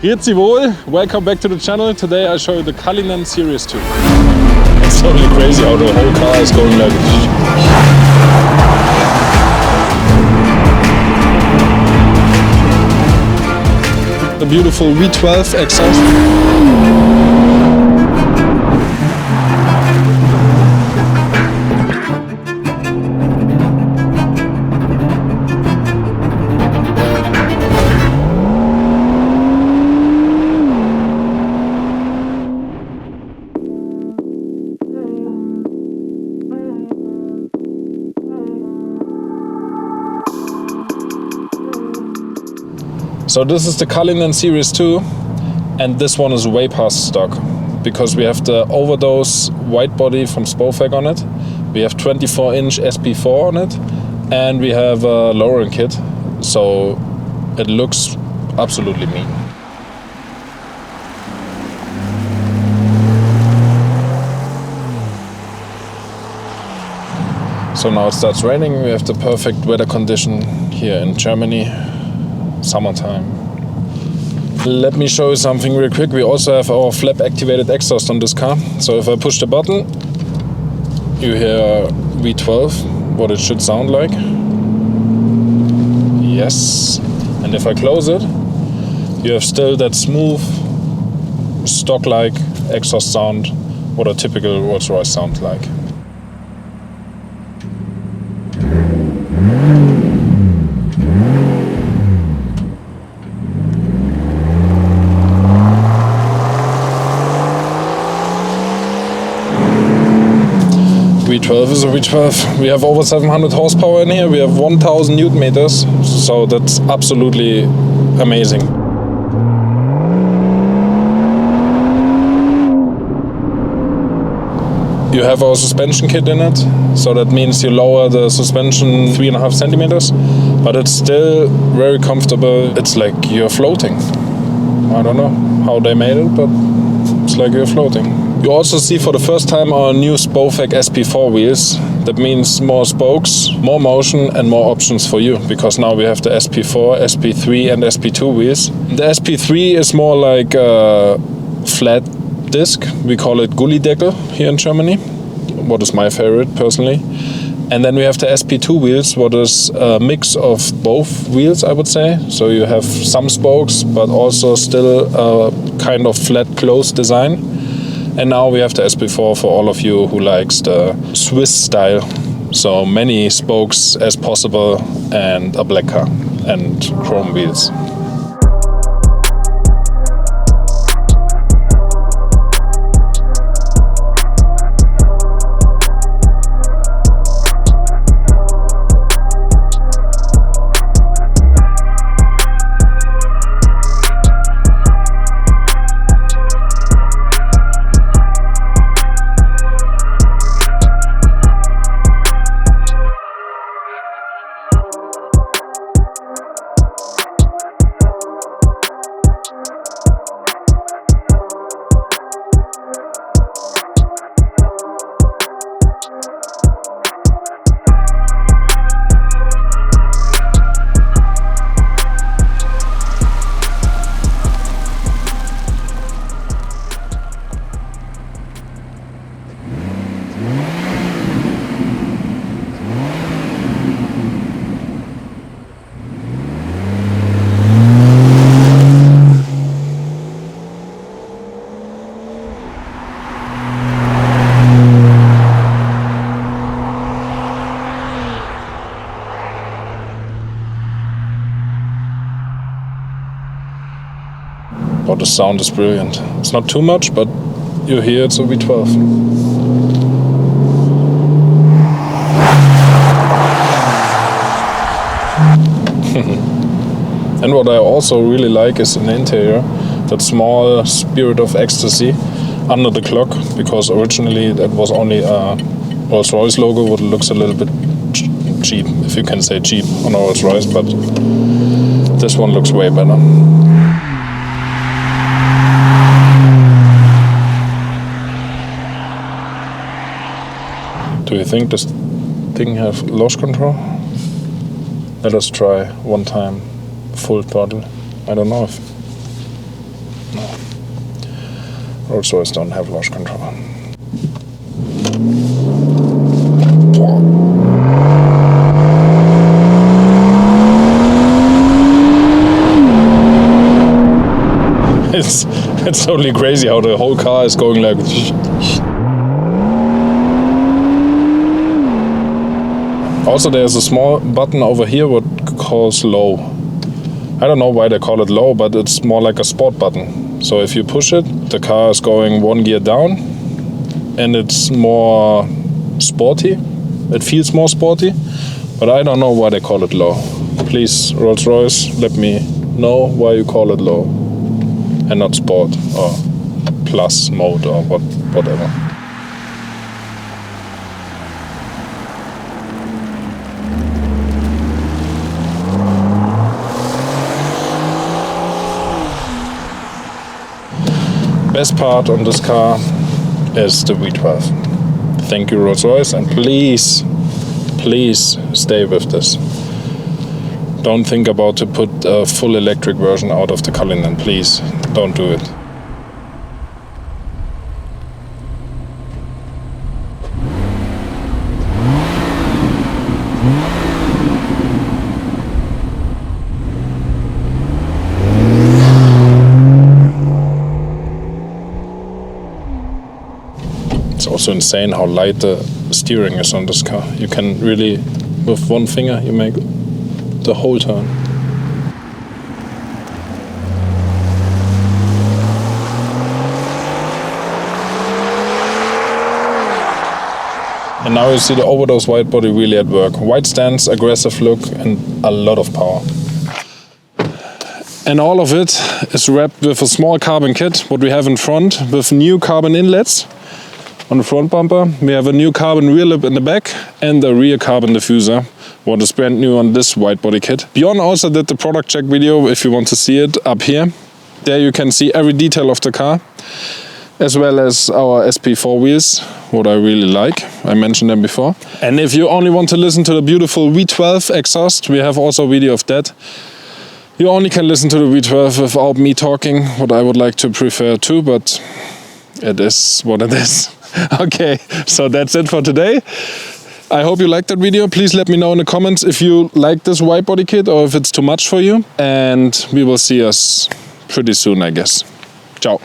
Grüezi wohl, welcome back to the channel. Today I show you the Cullinan Series II. It's totally crazy how the whole car is going like the beautiful V12 exhaust. So this is the Cullinan Series II, and this one is way past stock because we have the Overdose Widebody from Spofec on it, we have 24-inch SP4 on it, and we have a lowering kit, so it looks absolutely mean. So now it starts raining, we have the perfect weather condition here in Germany. Summertime. Let me show you something real quick. We also have our flap-activated exhaust on this car. So if I push the button, you hear V12, what it should sound like. Yes. And if I close it, you have still that smooth, stock-like exhaust sound, what a typical Rolls-Royce sounds like. V12 is a V12. We have over 700 horsepower in here. We have 1000 Newton meters, so that's absolutely amazing. You have our suspension kit in it, so that means you lower the suspension 3.5 centimeters, but it's still very comfortable. It's like you're floating. I don't know how they made it, but it's like you're floating. You also see for the first time our new Spofec SP4 wheels. That means more spokes, more motion and more options for you, because now we have the SP4, SP3 and SP2 wheels. The SP3 is more like a flat disc. We call it Gullideckel here in Germany, what is my favorite personally. And then we have the SP2 wheels, what is a mix of both wheels, I would say. So you have some spokes, but also still a kind of flat closed design. And now we have the SP4 for all of you who likes the Swiss style. So many spokes as possible and a black car and chrome wheels. Oh, the sound is brilliant. It's not too much, but you hear it's a V12. And what I also really like is in the interior, that small spirit of ecstasy under the clock, because originally that was only a Rolls-Royce logo, what looks a little bit cheap, if you can say cheap on a Rolls-Royce, but this one looks way better. Do you think this thing have lost control? Let us try one time full throttle. I don't know if No. Rolls-Royce don't have launch control. It's totally crazy how the whole car is going like. Also, there's a small button over here what calls low. I don't know why they call it low, but it's more like a sport button. So if you push it, the car is going one gear down, and it's more sporty. It feels more sporty, but I don't know why they call it low. Please, Rolls-Royce, let me know why you call it low and not sport or plus mode or whatever. Best part on this car is the V12. Thank you, Rolls-Royce, and please stay with this. Don't think about to put a full electric version out of the Cullinan, please. Don't do it. It's also insane how light the steering is on this car. You can really, with one finger, you make the whole turn. And now you see the Overdose Widebody really at work. Wide stance, aggressive look, and a lot of power. And all of it is wrapped with a small carbon kit, what we have in front, with new carbon inlets. On the front bumper, we have a new carbon rear lip in the back and a rear carbon diffuser, what is brand new on this widebody kit. Bjorn also did the product check video, if you want to see it, up here. There you can see every detail of the car, as well as our SP4 wheels, what I really like. I mentioned them before. And if you only want to listen to the beautiful V12 exhaust, we have also a video of that. You only can listen to the V12 without me talking, what I would like to prefer too, but it is what it is. Okay, so that's it for today. I hope you liked that video. Please let me know in the comments if you like this widebody kit or if it's too much for you. And we will see us pretty soon, I guess. Ciao.